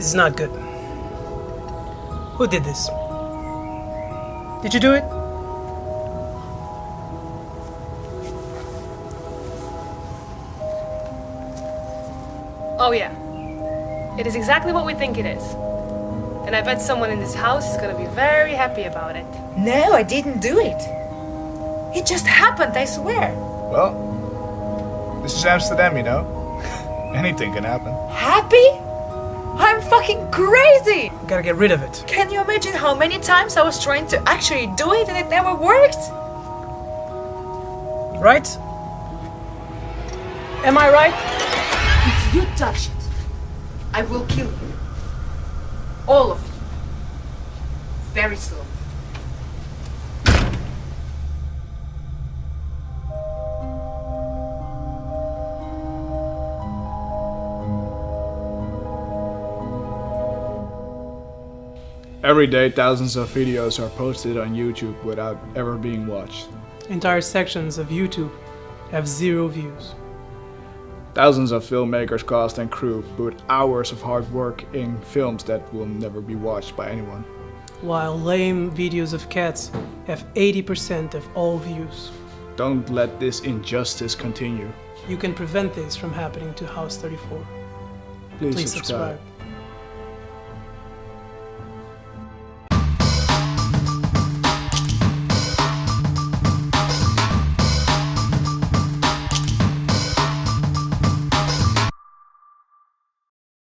This is not good. Who did this? Did you do it? Oh yeah. It is exactly what we think it is. And I bet someone in this house is gonna be very happy about it. No, I didn't do it. It just happened, I swear. Well, this is Amsterdam, you know. Anything can happen. Happy? I'm fucking crazy! Gotta get rid of it. Can you imagine how many times I was trying to actually do it and it never worked? Right? Am I right? If you touch it, I will kill you. All of you. Very slowly. Every day, thousands of videos are posted on YouTube without ever being watched. Entire sections of YouTube have 0 views. Thousands of filmmakers, cast and crew put hours of hard work in films that will never be watched by anyone. While lame videos of cats have 80% of all views. Don't let this injustice continue. You can prevent this from happening to House34. Please Please subscribe. subscribe.